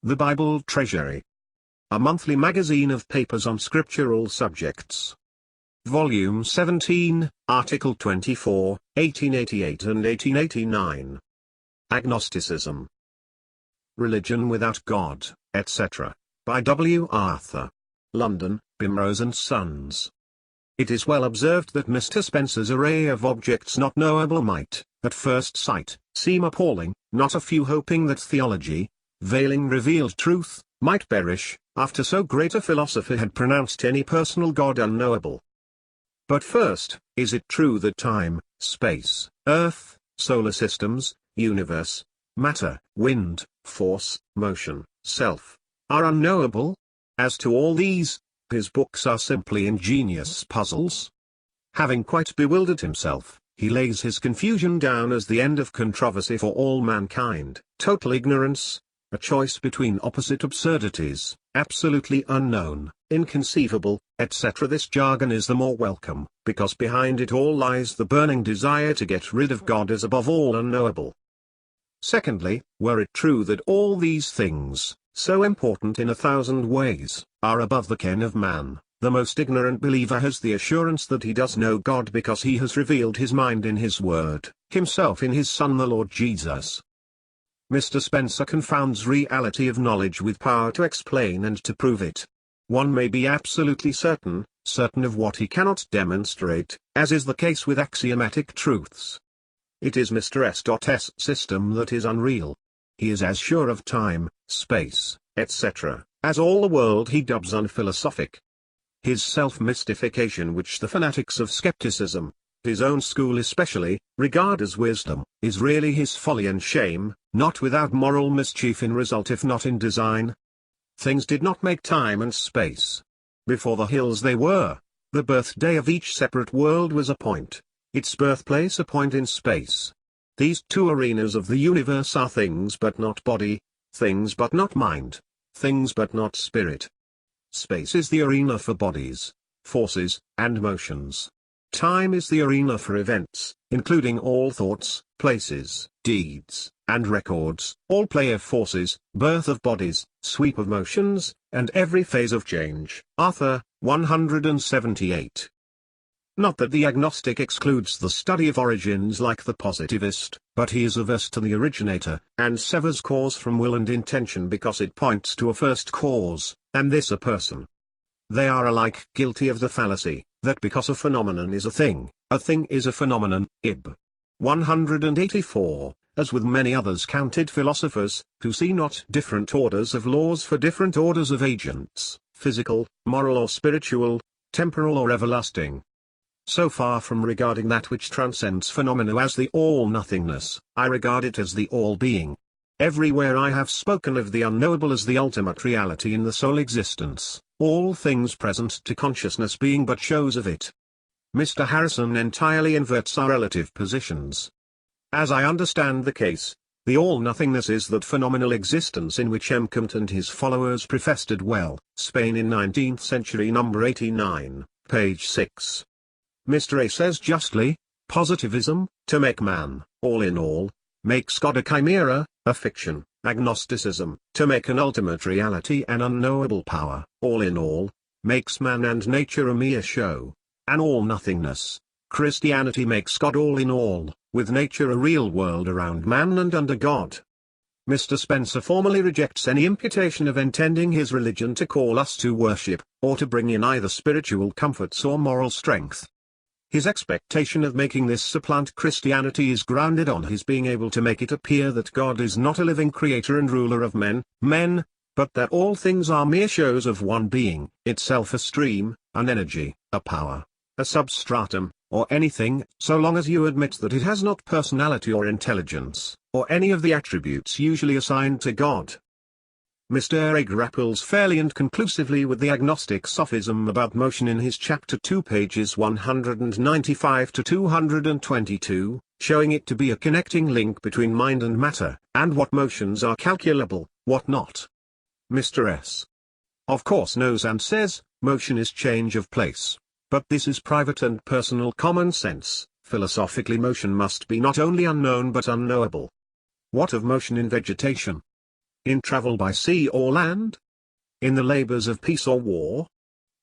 The Bible Treasury. A monthly magazine of papers on scriptural subjects. Volume 17, Article 24, 1888 and 1889. Agnosticism. Religion Without God, etc. By W. Arthur. London, Bimrose and Sons. It is well observed that Mr. Spencer's array of objects not knowable might, at first sight, seem appalling, not a few hoping that theology, veiling revealed truth, might perish, after so great a philosopher had pronounced any personal God unknowable. But first, is it true that time, space, earth, solar systems, universe, matter, wind, force, motion, self, are unknowable? As to all these, his books are simply ingenious puzzles. Having quite bewildered himself, he lays his confusion down as the end of controversy for all mankind, total ignorance, a choice between opposite absurdities, absolutely unknown, inconceivable, etc. This jargon is the more welcome, because behind it all lies the burning desire to get rid of God as above all unknowable. Secondly, were it true that all these things, so important in 1,000 ways, are above the ken of man, the most ignorant believer has the assurance that he does know God because he has revealed his mind in his word, himself in his Son the Lord Jesus. Mr. Spencer confounds reality of knowledge with power to explain and to prove it. One may be absolutely certain of what he cannot demonstrate, as is the case with axiomatic truths. It is Mr. S.'s system that is unreal. He is as sure of time, space, etc., as all the world he dubs unphilosophic. His self-mystification, which the fanatics of skepticism, his own school especially, regard as wisdom, is really his folly and shame, not without moral mischief in result if not in design. Things did not make time and space. Before the hills they were. The birthday of each separate world was a point, its birthplace a point in space. These two arenas of the universe are things but not body, things but not mind, things but not spirit. Space is the arena for bodies, forces, and motions. Time is the arena for events, including all thoughts, places, deeds, and records, all play of forces, birth of bodies, sweep of motions, and every phase of change. Arthur, 178. Not that the agnostic excludes the study of origins like the positivist, but he is averse to the originator, and severs cause from will and intention because it points to a first cause, and this a person. They are alike guilty of the fallacy, that because a phenomenon is a thing is a phenomenon. Ib. 184, as with many others counted philosophers, who see not different orders of laws for different orders of agents, physical, moral or spiritual, temporal or everlasting. So far from regarding that which transcends phenomena as the all-nothingness, I regard it as the all-being. Everywhere I have spoken of the unknowable as the ultimate reality in the sole existence, all things present to consciousness being but shows of it. Mr. Harrison entirely inverts our relative positions. As I understand the case, the all-nothingness is that phenomenal existence in which M. Comte and his followers professed it well, Spain in 19th century number 89, page 6. Mr. A says justly, positivism, to make man, all in all, makes God a chimera, a fiction. Agnosticism, to make an ultimate reality an unknowable power, all in all, makes man and nature a mere show, an all-nothingness. Christianity makes God all in all, with nature a real world around man and under God. Mr. Spencer formally rejects any imputation of intending his religion to call us to worship, or to bring in either spiritual comforts or moral strength. His expectation of making this supplant Christianity is grounded on his being able to make it appear that God is not a living creator and ruler of men, but that all things are mere shows of one being, itself a stream, an energy, a power, a substratum, or anything, so long as you admit that it has not personality or intelligence, or any of the attributes usually assigned to God. Mr. A grapples fairly and conclusively with the agnostic sophism about motion in his chapter 2 pages 195 to 222, showing it to be a connecting link between mind and matter, and what motions are calculable, what not. Mr. S. of course knows and says, motion is change of place, but this is private and personal common sense. Philosophically, motion must be not only unknown but unknowable. What of motion in vegetation? In travel by sea or land? In the labors of peace or war?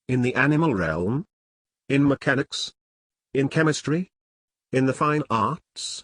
In the animal realm? In mechanics? In chemistry? In the fine arts?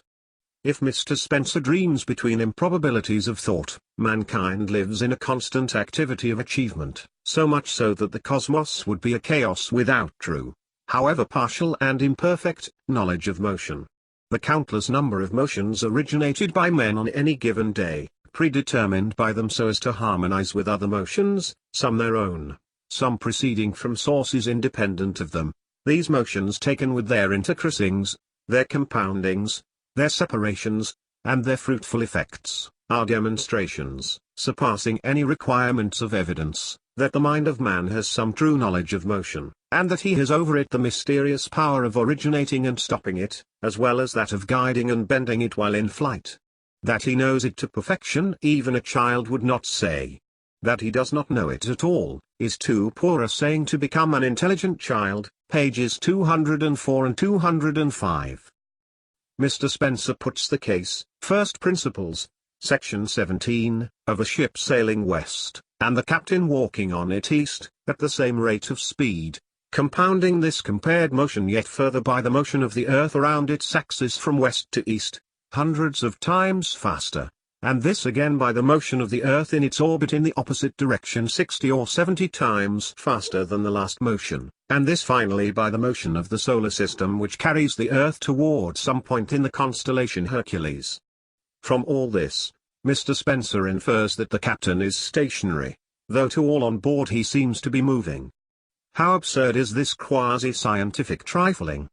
If Mr. Spencer dreams between improbabilities of thought, mankind lives in a constant activity of achievement, so much so that the cosmos would be a chaos without true, however partial and imperfect, knowledge of motion. The countless number of motions originated by men on any given day, predetermined by them so as to harmonize with other motions, some their own, some proceeding from sources independent of them, these motions taken with their intercrossings, their compoundings, their separations, and their fruitful effects, are demonstrations, surpassing any requirements of evidence, that the mind of man has some true knowledge of motion, and that he has over it the mysterious power of originating and stopping it, as well as that of guiding and bending it while in flight. That he knows it to perfection even a child would not say. That he does not know it at all, is too poor a saying to become an intelligent child, pages 204 and 205. Mr. Spencer puts the case, First Principles, section 17, of a ship sailing west, and the captain walking on it east, at the same rate of speed, compounding this compared motion yet further by the motion of the earth around its axis from west to east, hundreds of times faster, and this again by the motion of the earth in its orbit in the opposite direction 60 or 70 times faster than the last motion, and this finally by the motion of the solar system which carries the earth toward some point in the constellation Hercules. From all this, Mr. Spencer infers that the captain is stationary, though to all on board he seems to be moving. How absurd is this quasi-scientific trifling!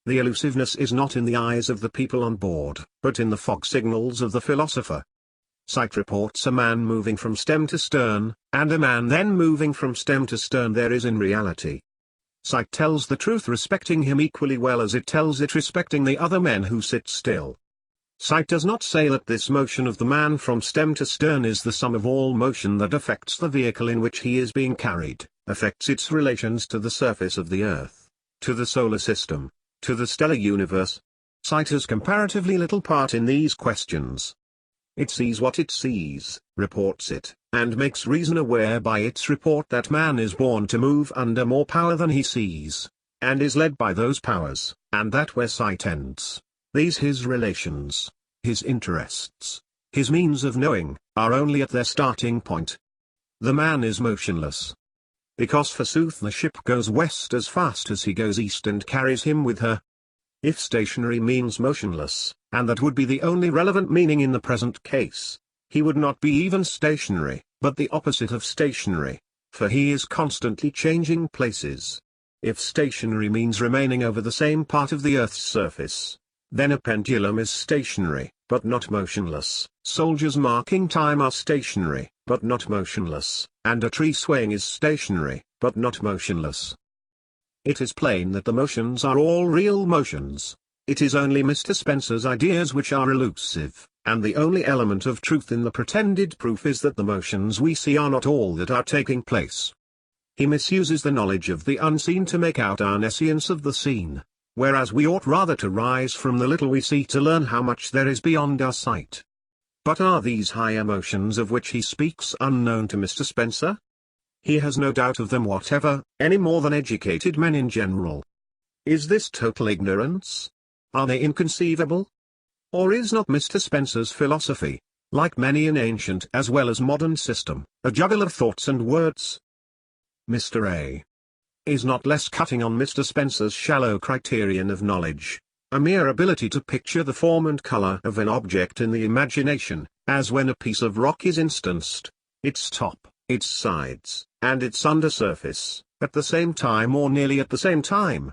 The elusiveness is not in the eyes of the people on board, but in the fog signals of the philosopher. Sight reports a man moving from stem to stern, and a man then moving from stem to stern there is in reality. Sight tells the truth respecting him equally well as it tells it respecting the other men who sit still. Sight does not say that this motion of the man from stem to stern is the sum of all motion that affects the vehicle in which he is being carried, affects its relations to the surface of the earth, to the solar system, to the stellar universe. Sight has comparatively little part in these questions. It sees what it sees, reports it, and makes reason aware by its report that man is born to move under more power than he sees, and is led by those powers, and that where sight ends, these his relations, his interests, his means of knowing, are only at their starting point. The man is motionless, because forsooth the ship goes west as fast as he goes east and carries him with her. If stationary means motionless, and that would be the only relevant meaning in the present case, he would not be even stationary, but the opposite of stationary, for he is constantly changing places. If stationary means remaining over the same part of the earth's surface, then a pendulum is stationary, but not motionless. Soldiers marking time are stationary, but not motionless, and a tree swaying is stationary, but not motionless. It is plain that the motions are all real motions. It is only Mr. Spencer's ideas which are elusive, and the only element of truth in the pretended proof is that the motions we see are not all that are taking place. He misuses the knowledge of the unseen to make out our nescience of the seen, whereas we ought rather to rise from the little we see to learn how much there is beyond our sight. But are these higher motions of which he speaks unknown to Mr. Spencer? He has no doubt of them whatever, any more than educated men in general. Is this total ignorance? Are they inconceivable? Or is not Mr. Spencer's philosophy, like many an ancient as well as modern system, a juggle of thoughts and words? Mr. A. is not less cutting on Mr. Spencer's shallow criterion of knowledge, a mere ability to picture the form and color of an object in the imagination, as when a piece of rock is instanced, its top, its sides, and its undersurface, at the same time or nearly at the same time.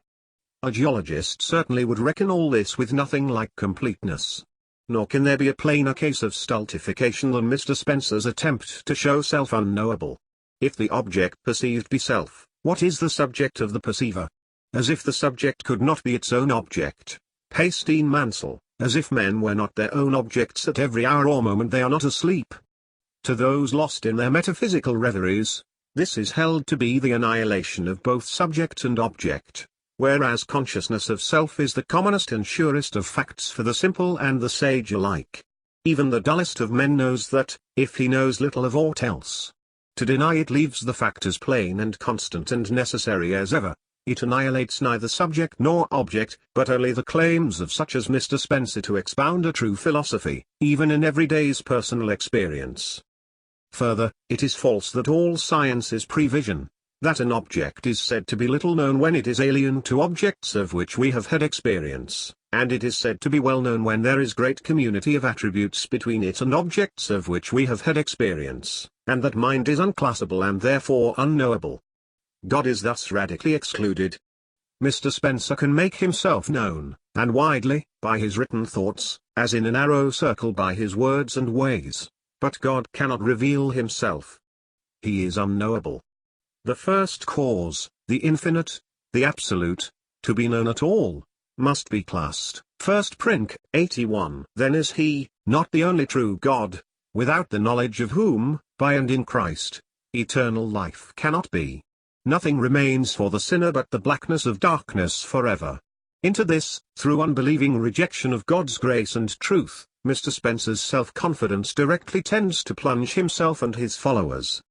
A geologist certainly would reckon all this with nothing like completeness. Nor can there be a plainer case of stultification than Mr. Spencer's attempt to show self unknowable. If the object perceived be self, what is the subject of the perceiver? As if the subject could not be its own object. Pastine Mansell, as if men were not their own objects at every hour or moment they are not asleep. To those lost in their metaphysical reveries, this is held to be the annihilation of both subject and object, whereas consciousness of self is the commonest and surest of facts for the simple and the sage alike. Even the dullest of men knows that, if he knows little of aught else. To deny it leaves the fact as plain and constant and necessary as ever. It annihilates neither subject nor object, but only the claims of such as Mr. Spencer to expound a true philosophy, even in everyday's personal experience. Further, it is false that all science is prevision, that an object is said to be little known when it is alien to objects of which we have had experience, and it is said to be well known when there is great community of attributes between it and objects of which we have had experience, and that mind is unclassable and therefore unknowable. God is thus radically excluded. Mr. Spencer can make himself known, and widely, by his written thoughts, as in a narrow circle by his words and ways, but God cannot reveal himself. He is unknowable. The first cause, the infinite, the absolute, to be known at all, must be classed. 1 Prink. 81. Then is he, not the only true God, without the knowledge of whom, by and in Christ, eternal life cannot be. Nothing remains for the sinner but the blackness of darkness forever. Into this, through unbelieving rejection of God's grace and truth, Mr. Spencer's self-confidence directly tends to plunge himself and his followers.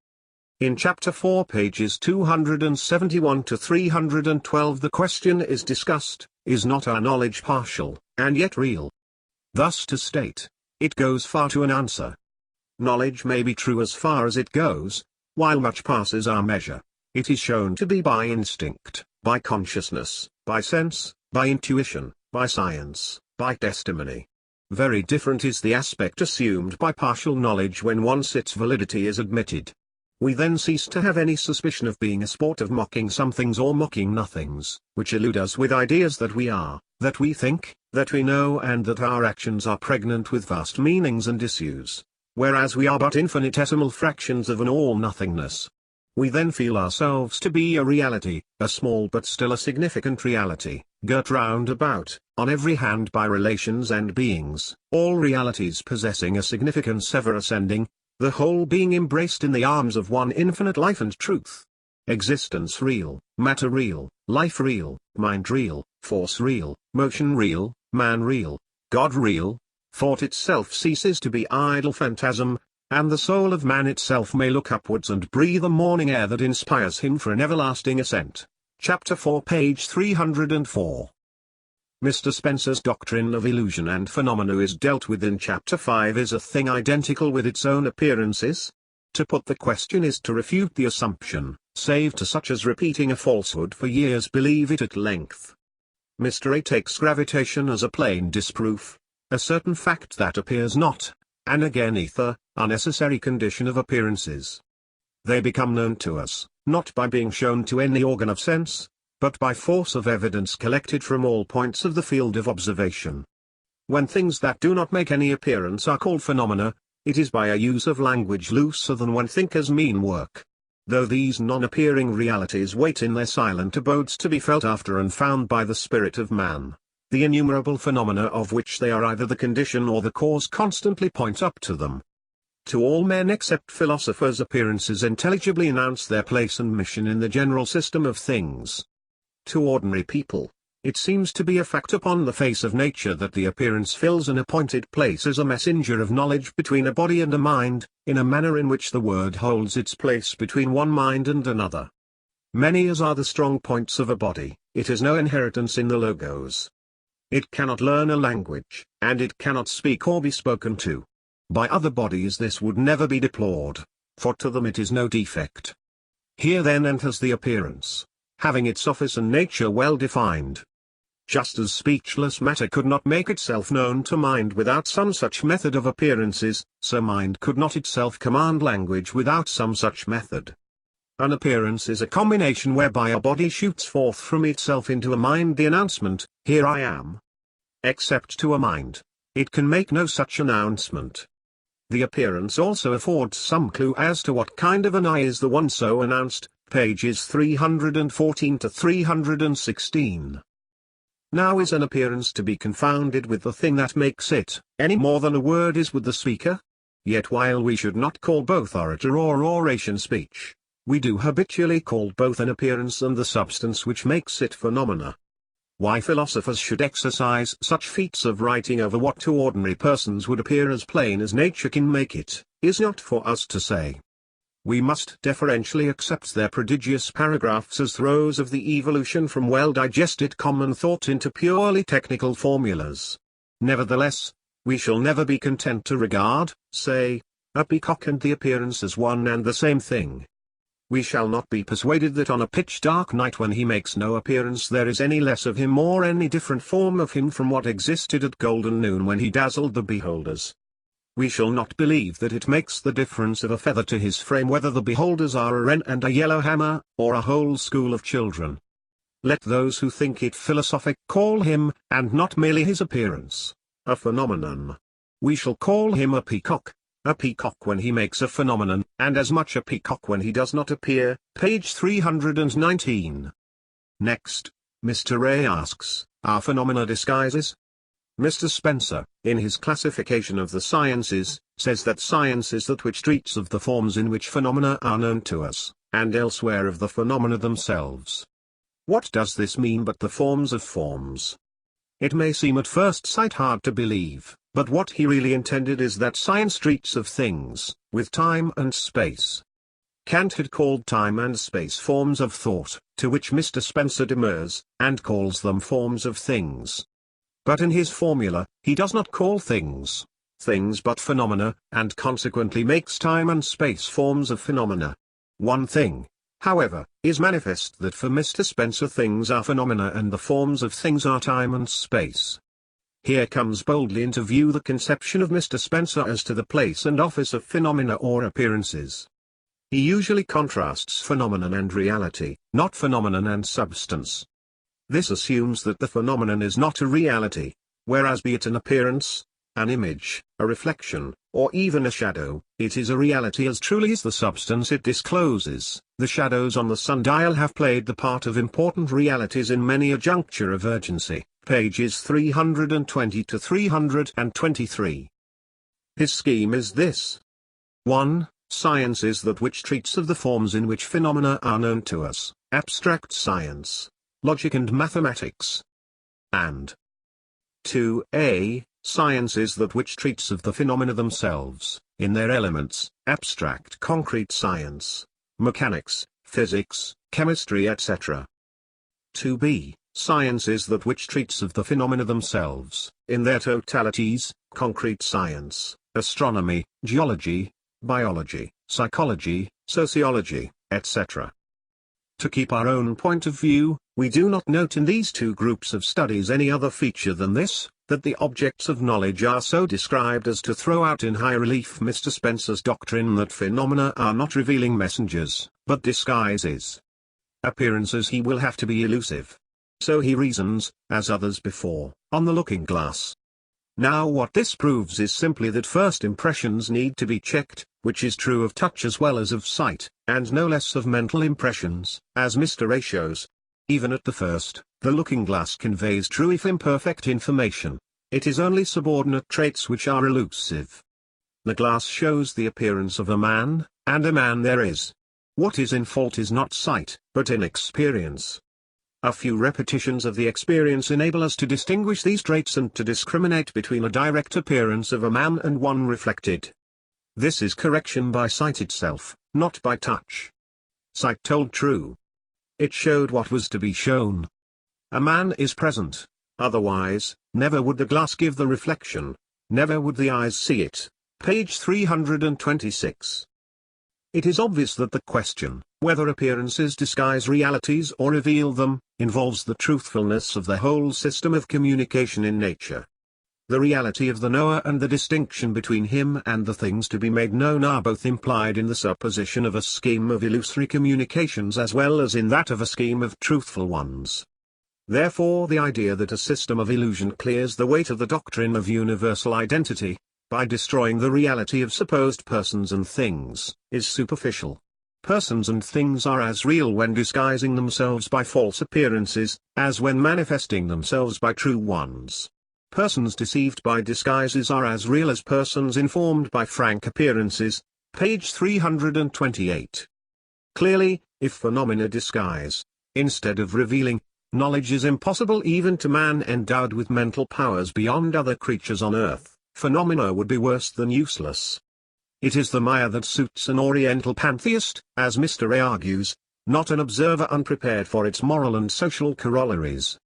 In Chapter 4 pages 271 to 312 the question is discussed, is not our knowledge partial, and yet real? Thus to state, it goes far to an answer. Knowledge may be true as far as it goes, while much passes our measure. It is shown to be by instinct, by consciousness, by sense, by intuition, by science, by testimony. Very different is the aspect assumed by partial knowledge when once its validity is admitted. We then cease to have any suspicion of being a sport of mocking some things or mocking nothings, which elude us with ideas that we are, that we think, that we know and that our actions are pregnant with vast meanings and issues, whereas we are but infinitesimal fractions of an all-nothingness. We then feel ourselves to be a reality, a small but still a significant reality, girt round about, on every hand by relations and beings, all realities possessing a significance ever ascending, the whole being embraced in the arms of one infinite life and truth. Existence real, matter real, life real, mind real, force real, motion real, man real, God real, thought itself ceases to be idle phantasm, and the soul of man itself may look upwards and breathe a morning air that inspires him for an everlasting ascent. Chapter 4 page 304. Mr. Spencer's doctrine of illusion and phenomena is dealt with in Chapter 5. Is a thing identical with its own appearances? To put the question is to refute the assumption, save to such as repeating a falsehood for years believe it at length. Mr. A takes gravitation as a plain disproof, a certain fact that appears not, and again ether, a necessary condition of appearances. They become known to us, not by being shown to any organ of sense, but by force of evidence collected from all points of the field of observation. When things that do not make any appearance are called phenomena, it is by a use of language looser than when thinkers mean work. Though these non-appearing realities wait in their silent abodes to be felt after and found by the spirit of man, the innumerable phenomena of which they are either the condition or the cause constantly point up to them. To all men except philosophers appearances intelligibly announce their place and mission in the general system of things. To ordinary people, it seems to be a fact upon the face of nature that the appearance fills an appointed place as a messenger of knowledge between a body and a mind, in a manner in which the word holds its place between one mind and another. Many as are the strong points of a body, it has no inheritance in the logos. It cannot learn a language, and it cannot speak or be spoken to. By other bodies this would never be deplored, for to them it is no defect. Here then enters the appearance, having its office and nature well defined. Just as speechless matter could not make itself known to mind without some such method of appearances, so mind could not itself command language without some such method. An appearance is a combination whereby a body shoots forth from itself into a mind the announcement, "Here I am." Except to a mind, it can make no such announcement. The appearance also affords some clue as to what kind of an eye is the one so announced, pages 314 to 316. Now is an appearance to be confounded with the thing that makes it, any more than a word is with the speaker? Yet while we should not call both orator or oration speech, we do habitually call both an appearance and the substance which makes it phenomena. Why philosophers should exercise such feats of writing over what to ordinary persons would appear as plain as nature can make it, is not for us to say. We must deferentially accept their prodigious paragraphs as throes of the evolution from well-digested common thought into purely technical formulas. Nevertheless, we shall never be content to regard, say, a peacock and the appearance as one and the same thing. We shall not be persuaded that on a pitch-dark night when he makes no appearance there is any less of him or any different form of him from what existed at golden noon when he dazzled the beholders. We shall not believe that it makes the difference of a feather to his frame whether the beholders are a wren and a yellow hammer, or a whole school of children. Let those who think it philosophic call him, and not merely his appearance, a phenomenon. We shall call him a peacock when he makes a phenomenon, and as much a peacock when he does not appear. Page 319. Next, Mr. Ray asks, are phenomena disguises? Mr. Spencer, in his classification of the sciences, says that science is that which treats of the forms in which phenomena are known to us, and elsewhere of the phenomena themselves. What does this mean but the forms of forms? It may seem at first sight hard to believe, but what he really intended is that science treats of things, with time and space. Kant had called time and space forms of thought, to which Mr. Spencer demurs, and calls them forms of things. But in his formula, he does not call things but phenomena, and consequently makes time and space forms of phenomena. One thing, however, is manifest that for Mr. Spencer things are phenomena and the forms of things are time and space. Here comes boldly into view the conception of Mr. Spencer as to the place and office of phenomena or appearances. He usually contrasts phenomenon and reality, not phenomenon and substance. This assumes that the phenomenon is not a reality, whereas be it an appearance, an image, a reflection, or even a shadow, it is a reality as truly as the substance it discloses. The shadows on the sundial have played the part of important realities in many a juncture of urgency. Pages 320 to 323. His scheme is this. 1. Science is that which treats of the forms in which phenomena are known to us, abstract science, logic and mathematics. And 2a. Science is that which treats of the phenomena themselves, in their elements, abstract concrete science, mechanics, physics, chemistry etc. 2b. Science is that which treats of the phenomena themselves, in their totalities, concrete science, astronomy, geology, biology, psychology, sociology, etc. To keep our own point of view, we do not note in these two groups of studies any other feature than this, that the objects of knowledge are so described as to throw out in high relief Mr. Spencer's doctrine that phenomena are not revealing messengers, but disguises. Appearances he will have to be elusive. So he reasons, as others before, on the looking glass. Now what this proves is simply that first impressions need to be checked, which is true of touch as well as of sight, and no less of mental impressions, as Mr. Ray shows. Even at the first, the looking glass conveys true if imperfect information. It is only subordinate traits which are elusive. The glass shows the appearance of a man, and a man there is. What is in fault is not sight, but inexperience. A few repetitions of the experience enable us to distinguish these traits and to discriminate between a direct appearance of a man and one reflected. This is correction by sight itself, not by touch. Sight told true. It showed what was to be shown. A man is present, otherwise, never would the glass give the reflection, never would the eyes see it. Page 326. It is obvious that the question, whether appearances disguise realities or reveal them, involves the truthfulness of the whole system of communication in nature. The reality of the knower and the distinction between him and the things to be made known are both implied in the supposition of a scheme of illusory communications as well as in that of a scheme of truthful ones. Therefore the idea that a system of illusion clears the weight of the doctrine of universal identity, by destroying the reality of supposed persons and things, is superficial. Persons and things are as real when disguising themselves by false appearances, as when manifesting themselves by true ones. Persons deceived by disguises are as real as persons informed by frank appearances. Page 328. Clearly, if phenomena disguise, instead of revealing, Knowledge is impossible even to man endowed with mental powers beyond other creatures on earth. Phenomena would be worse than useless. It is the Maya that suits an Oriental pantheist, as Mr. A argues, not an observer unprepared for its moral and social corollaries.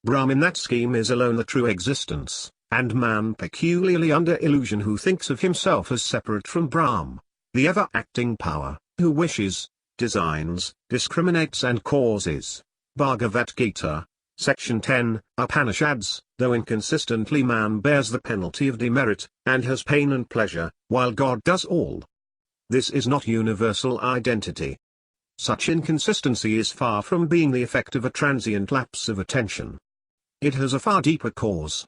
Brahm in that scheme is alone the true existence, and man peculiarly under illusion who thinks of himself as separate from Brahm, the ever-acting power, who wishes, designs, discriminates and causes. Bhagavad Gita, Section 10, Upanishads, though inconsistently man bears the penalty of demerit, and has pain and pleasure, while God does all. This is not universal identity. Such inconsistency is far from being the effect of a transient lapse of attention. It has a far deeper cause.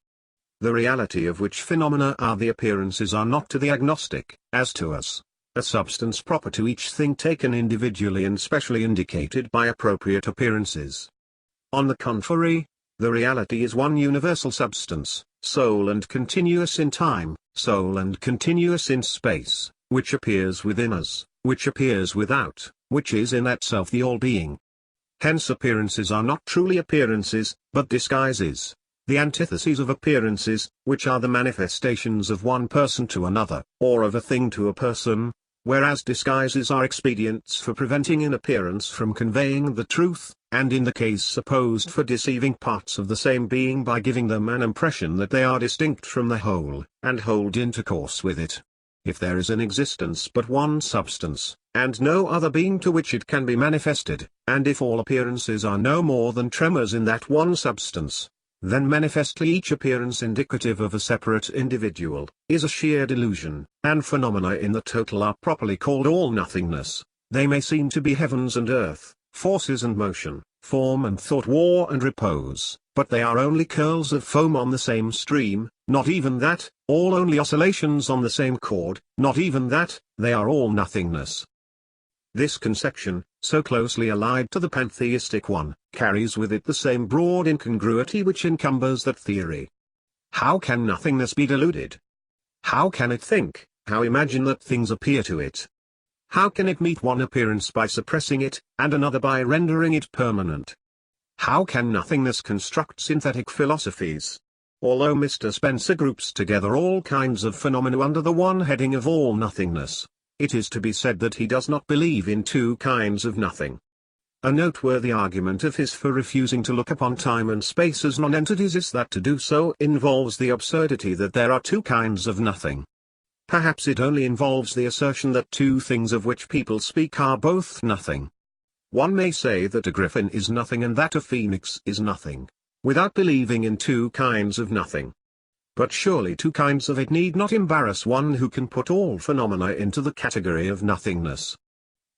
The reality of which phenomena are the appearances are not to the agnostic, as to us, a substance proper to each thing taken individually and specially indicated by appropriate appearances. On the contrary, the reality is one universal substance, sole and continuous in time, sole and continuous in space, which appears within us, which appears without, which is in itself the all-being. Hence appearances are not truly appearances, but disguises, the antitheses of appearances, which are the manifestations of one person to another, or of a thing to a person, whereas disguises are expedients for preventing an appearance from conveying the truth, and in the case supposed for deceiving parts of the same being by giving them an impression that they are distinct from the whole, and hold intercourse with it. If there is in existence but one substance, and no other being to which it can be manifested, and if all appearances are no more than tremors in that one substance, then manifestly each appearance indicative of a separate individual, is a sheer delusion, and phenomena in the total are properly called all-nothingness. They may seem to be heavens and earth, forces and motion, form and thought, war and repose, but they are only curls of foam on the same stream, not even that, all only oscillations on the same chord, not even that, they are all nothingness. This conception, so closely allied to the pantheistic one, carries with it the same broad incongruity which encumbers that theory. How can nothingness be deluded? How can it think, how imagine that things appear to it? How can it meet one appearance by suppressing it, and another by rendering it permanent? How can nothingness construct synthetic philosophies? Although Mr. Spencer groups together all kinds of phenomena under the one heading of all nothingness, it is to be said that he does not believe in two kinds of nothing. A noteworthy argument of his for refusing to look upon time and space as non-entities is that to do so involves the absurdity that there are two kinds of nothing. Perhaps it only involves the assertion that two things of which people speak are both nothing. One may say that a griffin is nothing and that a phoenix is nothing, without believing in two kinds of nothing. But surely two kinds of it need not embarrass one who can put all phenomena into the category of nothingness.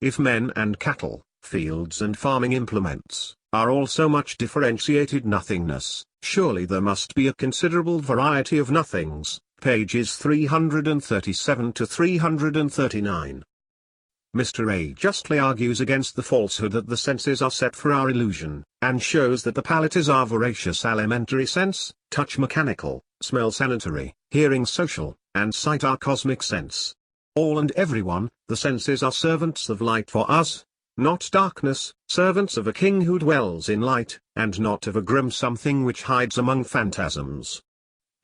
If men and cattle, fields and farming implements, are all so much differentiated nothingness, surely there must be a considerable variety of nothings, pages 337 to 339. Mr. A justly argues against the falsehood that the senses are set for our illusion, and shows that the palate is our voracious alimentary sense, touch mechanical, smell sanitary, hearing social, and sight our cosmic sense. All and everyone, the senses are servants of light for us, not darkness, servants of a king who dwells in light, and not of a grim something which hides among phantasms.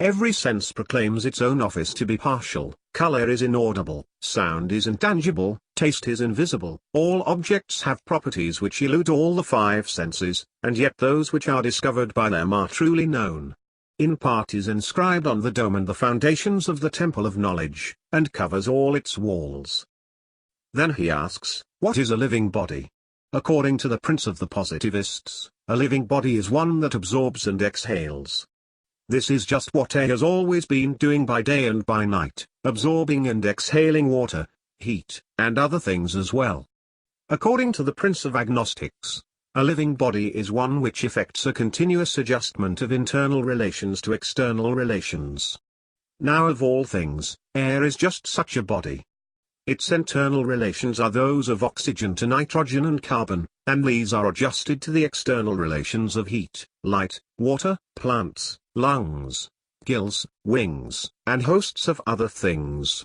Every sense proclaims its own office to be partial, color is inaudible, sound is intangible, taste is invisible, all objects have properties which elude all the five senses, and yet those which are discovered by them are truly known. In part is inscribed on the dome and the foundations of the temple of knowledge, and covers all its walls. Then he asks, what is a living body? According to the prince of the positivists, a living body is one that absorbs and exhales. This is just what air has always been doing by day and by night, absorbing and exhaling water, heat, and other things as well. According to the prince of agnostics, a living body is one which effects a continuous adjustment of internal relations to external relations. Now of all things, air is just such a body. Its internal relations are those of oxygen to nitrogen and carbon, and these are adjusted to the external relations of heat, light, water, plants, lungs, gills, wings, and hosts of other things.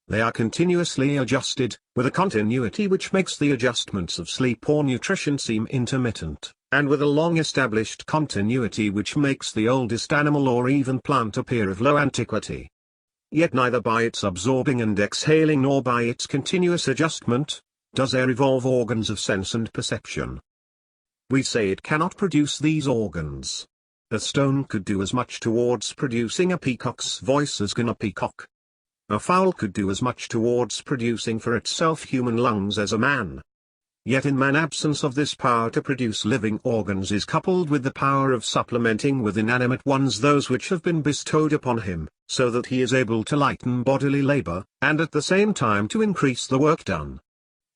They are continuously adjusted, with a continuity which makes the adjustments of sleep or nutrition seem intermittent, and with a long-established continuity which makes the oldest animal or even plant appear of low antiquity. Yet neither by its absorbing and exhaling nor by its continuous adjustment, does air evolve organs of sense and perception. We say it cannot produce these organs. A stone could do as much towards producing a peacock's voice as can a peacock. A fowl could do as much towards producing for itself human lungs as a man. Yet in man absence of this power to produce living organs is coupled with the power of supplementing with inanimate ones those which have been bestowed upon him, so that he is able to lighten bodily labor, and at the same time to increase the work done.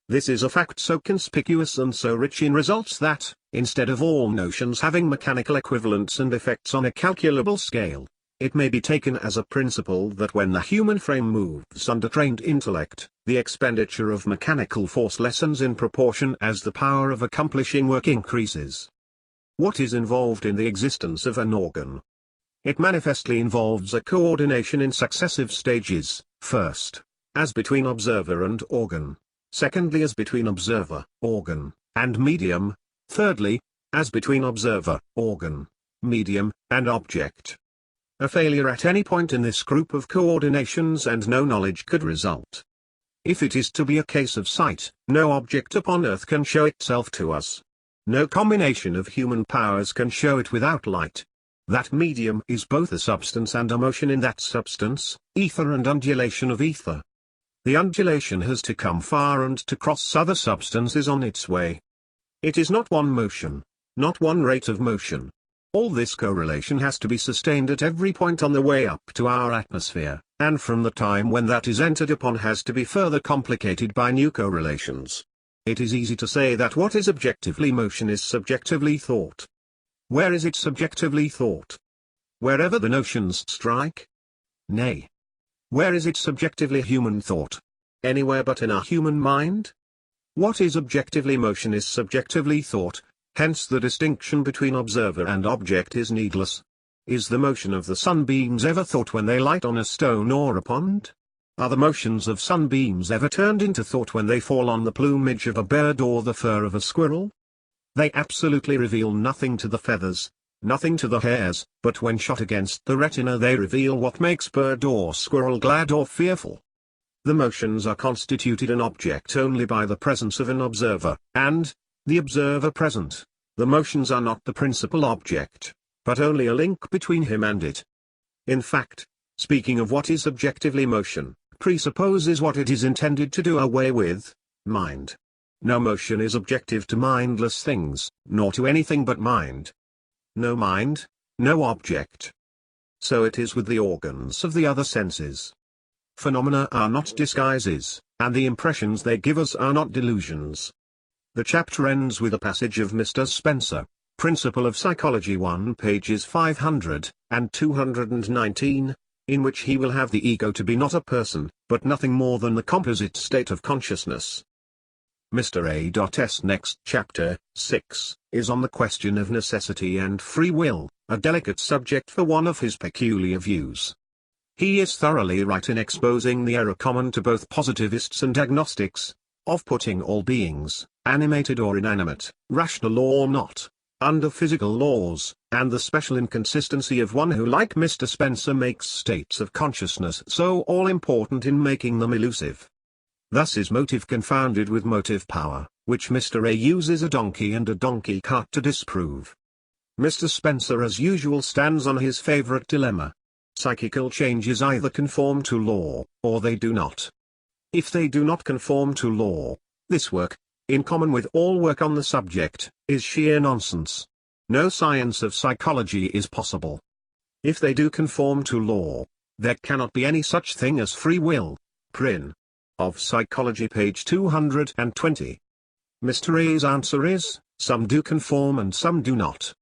This is a fact so conspicuous and so rich in results that, instead of all notions having mechanical equivalents and effects on a calculable scale, it may be taken as a principle that when the human frame moves under trained intellect, the expenditure of mechanical force lessens in proportion as the power of accomplishing work increases. What is involved in the existence of an organ? It manifestly involves a coordination in successive stages, first, as between observer and organ, secondly as between observer, organ, and medium, thirdly, as between observer, organ, medium, and object. A failure at any point in this group of coordinations and no knowledge could result. If it is to be a case of sight, no object upon earth can show itself to us. No combination of human powers can show it without light. That medium is both a substance and a motion in that substance, ether and undulation of ether. The undulation has to come far and to cross other substances on its way. It is not one motion, not one rate of motion. All this correlation has to be sustained at every point on the way up to our atmosphere, and from the time when that is entered upon has to be further complicated by new correlations. It is easy to say that what is objectively motion is subjectively thought. Where is it subjectively thought? Wherever the notions strike? Nay. Where is it subjectively human thought? Anywhere but in our human mind? What is objectively motion is subjectively thought. Hence the distinction between observer and object is needless. Is the motion of the sunbeams ever thought when they light on a stone or a pond? Are the motions of sunbeams ever turned into thought when they fall on the plumage of a bird or the fur of a squirrel? They absolutely reveal nothing to the feathers, nothing to the hairs, but when shot against the retina they reveal what makes bird or squirrel glad or fearful. The motions are constituted an object only by the presence of an observer, and, the observer present, the motions are not the principal object, but only a link between him and it. In fact, speaking of what is objectively motion, presupposes what it is intended to do away with, mind. No motion is objective to mindless things, nor to anything but mind. No mind, no object. So it is with the organs of the other senses. Phenomena are not disguises, and the impressions they give us are not delusions. The chapter ends with a passage of Mr. Spencer, Principle of Psychology 1 pages 500 and 219, in which he will have the ego to be not a person, but nothing more than the composite state of consciousness. Mr. A.'s next chapter, 6, is on the question of necessity and free will, a delicate subject for one of his peculiar views. He is thoroughly right in exposing the error common to both positivists and agnostics, of putting all beings, animated or inanimate, rational or not, under physical laws, and the special inconsistency of one who like Mr. Spencer makes states of consciousness so all-important in making them elusive. Thus is motive confounded with motive power, which Mr. A uses a donkey and a donkey cart to disprove. Mr. Spencer as usual stands on his favorite dilemma. Psychical changes either conform to law, or they do not. If they do not conform to law, this work, in common with all work on the subject, is sheer nonsense. No science of psychology is possible. If they do conform to law, there cannot be any such thing as free will. Prin. Of Psychology page 220. Mr. A's answer is, some do conform and some do not.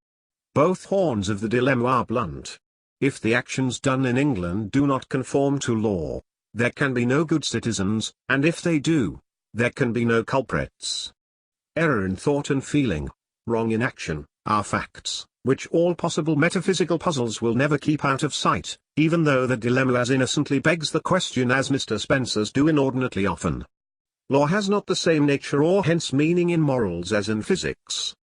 Both horns of the dilemma are blunt. If the actions done in England do not conform to law, there can be no good citizens, and if they do, there can be no culprits. Error in thought and feeling, wrong in action, are facts, which all possible metaphysical puzzles will never keep out of sight, even though the dilemma as innocently begs the question as Mr. Spencer's do inordinately often. Law has not the same nature or hence meaning in morals as in physics.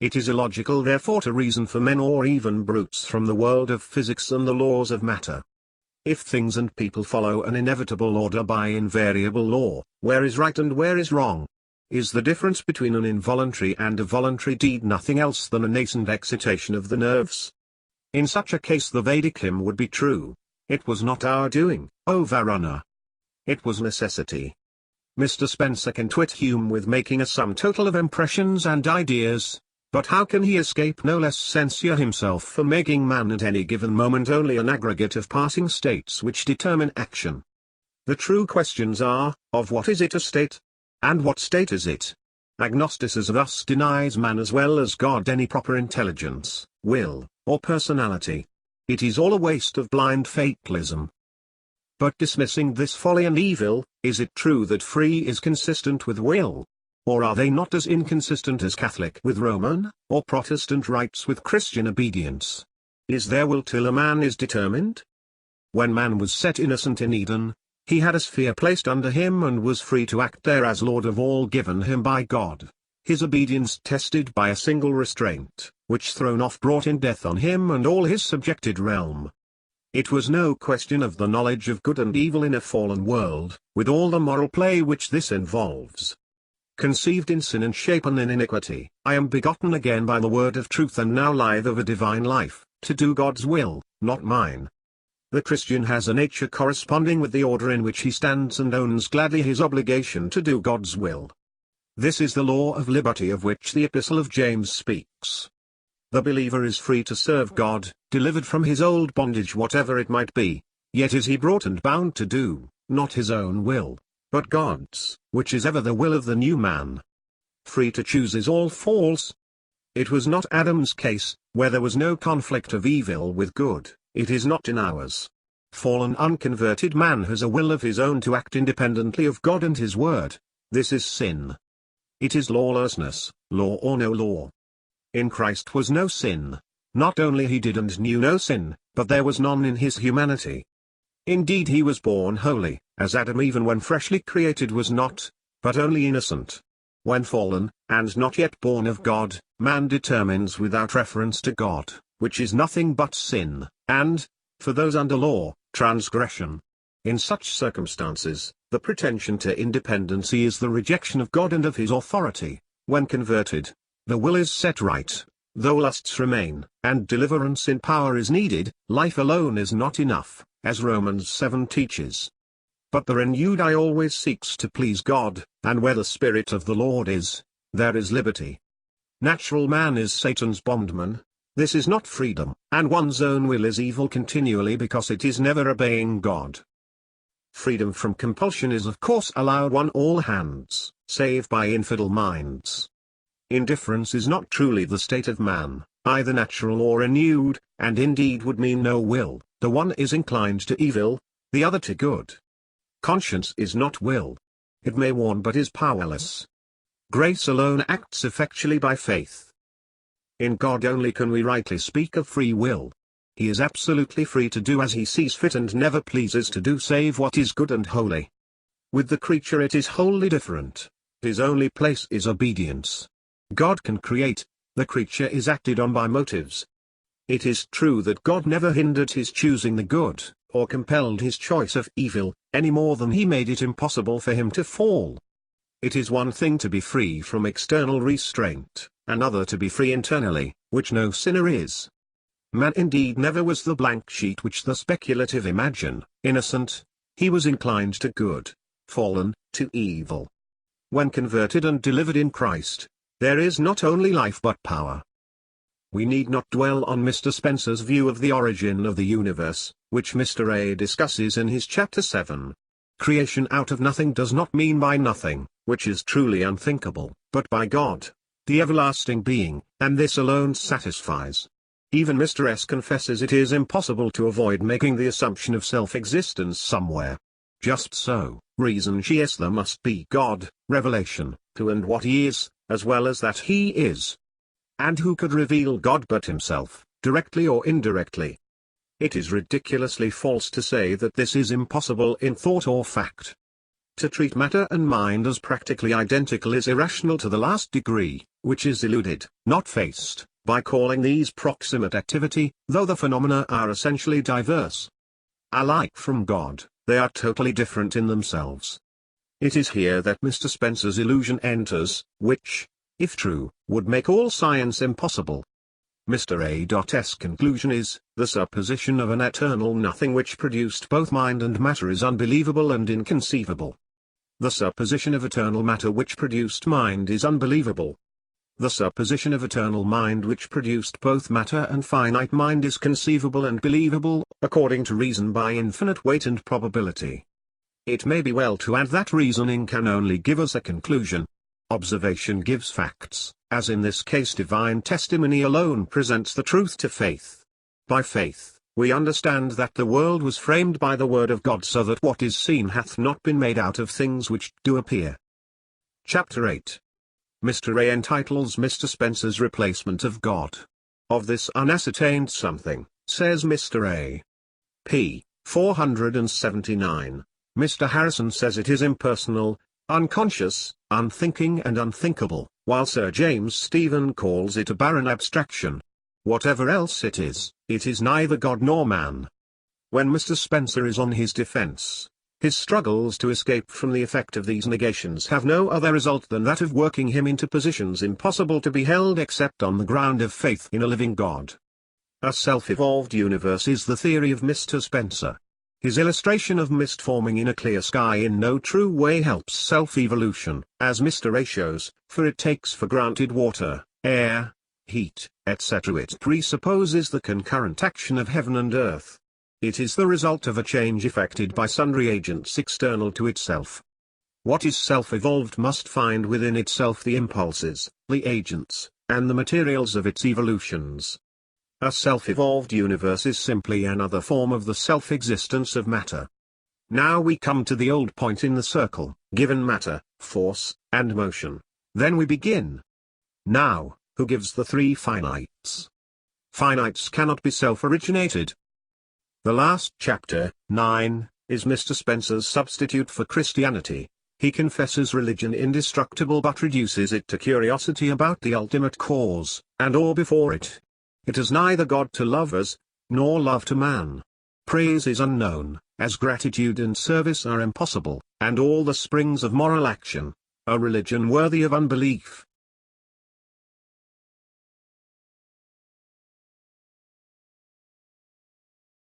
It is illogical therefore to reason for men or even brutes from the world of physics and the laws of matter. If things and people follow an inevitable order by invariable law, where is right and where is wrong? Is the difference between an involuntary and a voluntary deed nothing else than a nascent excitation of the nerves? In such a case the Vedic hymn would be true. It was not our doing, O Varuna. It was necessity. Mr. Spencer can twit Hume with making a sum total of impressions and ideas, but how can he escape no less censure himself for making man at any given moment only an aggregate of passing states which determine action? The true questions are, of what is it a state? And what state is it? Agnosticism thus denies man as well as God any proper intelligence, will, or personality. It is all a waste of blind fatalism. But dismissing this folly and evil, is it true that free is consistent with will? Or are they not as inconsistent as Catholic with Roman, or Protestant rights with Christian obedience? Is there will till a man is determined? When man was set innocent in Eden, he had a sphere placed under him and was free to act there as Lord of all given him by God, his obedience tested by a single restraint, which thrown off brought in death on him and all his subjected realm. It was no question of the knowledge of good and evil in a fallen world, with all the moral play which this involves. Conceived in sin and shapen in iniquity, I am begotten again by the word of truth and now lithe of a divine life, to do God's will, not mine. The Christian has a nature corresponding with the order in which he stands and owns gladly his obligation to do God's will. This is the law of liberty of which the Epistle of James speaks. The believer is free to serve God, delivered from his old bondage whatever it might be, yet is he brought and bound to do, not his own will, but God's, which is ever the will of the new man. Free to choose is all false. It was not Adam's case, where there was no conflict of evil with good, it is not in ours. Fallen unconverted man has a will of his own to act independently of God and his word. This is sin. It is lawlessness, law or no law. In Christ was no sin. Not only he did and knew no sin, but there was none in his humanity. Indeed he was born holy, as Adam even when freshly created was not, but only innocent. When fallen, and not yet born of God, man determines without reference to God, which is nothing but sin, and, for those under law, transgression. In such circumstances, the pretension to independency is the rejection of God and of his authority. When converted, the will is set right, though lusts remain, and deliverance in power is needed. Life alone is not enough, as Romans 7 teaches. But the renewed eye always seeks to please God, and where the Spirit of the Lord is, there is liberty. Natural man is Satan's bondman. This is not freedom, and one's own will is evil continually because it is never obeying God. Freedom from compulsion is of course allowed on all hands, save by infidel minds. Indifference is not truly the state of man, either natural or renewed, and indeed would mean no will. The one is inclined to evil, the other to good. Conscience is not will. It may warn but is powerless. Grace alone acts effectually by faith. In God only can we rightly speak of free will. He is absolutely free to do as he sees fit and never pleases to do save what is good and holy. With the creature it is wholly different. His only place is obedience. God can create, the creature is acted on by motives. It is true that God never hindered his choosing the good, or compelled his choice of evil, any more than he made it impossible for him to fall. It is one thing to be free from external restraint, another to be free internally, which no sinner is. Man indeed never was the blank sheet which the speculative imagine. Innocent, he was inclined to good; fallen, to evil. When converted and delivered in Christ, there is not only life but power. We need not dwell on Mr. Spencer's view of the origin of the universe, which Mr. A discusses in his chapter 7. Creation out of nothing does not mean by nothing, which is truly unthinkable, but by God, the everlasting being, and this alone satisfies. Even Mr. S confesses it is impossible to avoid making the assumption of self-existence somewhere. Just so, reason says there must be God, revelation, who and what he is, as well as that he is. And who could reveal God but himself, directly or indirectly? It is ridiculously false to say that this is impossible in thought or fact. To treat matter and mind as practically identical is irrational to the last degree, which is eluded, not faced, by calling these proximate activity, though the phenomena are essentially diverse. Alike from God, they are totally different in themselves. It is here that Mr. Spencer's illusion enters, which, if true, would make all science impossible. Mr. A.'s conclusion is, the supposition of an eternal nothing which produced both mind and matter is unbelievable and inconceivable. The supposition of eternal matter which produced mind is unbelievable. The supposition of eternal mind which produced both matter and finite mind is conceivable and believable, according to reason by infinite weight and probability. It may be well to add that reasoning can only give us a conclusion. Observation gives facts, as in this case divine testimony alone presents the truth to faith. By faith, we understand that the world was framed by the word of God, so that what is seen hath not been made out of things which do appear. Chapter 8. Mr. A entitles Mr. Spencer's replacement of God. Of this unascertained something, says Mr. A. p. 479, Mr. Harrison says it is impersonal, unconscious, unthinking and unthinkable, while Sir James Stephen calls it a barren abstraction. Whatever else it is neither God nor man. When Mr. Spencer is on his defense, his struggles to escape from the effect of these negations have no other result than that of working him into positions impossible to be held except on the ground of faith in a living God. A self-evolved universe is the theory of Mr. Spencer. His illustration of mist forming in a clear sky in no true way helps self-evolution, as Mr. A shows, for it takes for granted water, air, heat, etc. It presupposes the concurrent action of heaven and earth. It is the result of a change effected by sundry agents external to itself. What is self-evolved must find within itself the impulses, the agents, and the materials of its evolutions. A self-evolved universe is simply another form of the self-existence of matter. Now we come to the old point in the circle, given matter, force, and motion. Then we begin. Now, who gives the three finites? Finites cannot be self-originated. The last chapter, 9, is Mr. Spencer's substitute for Christianity. He confesses religion indestructible but reduces it to curiosity about the ultimate cause, and awe before it. It has neither God to love us, nor love to man. Praise is unknown, as gratitude and service are impossible, and all the springs of moral action, a religion worthy of unbelief.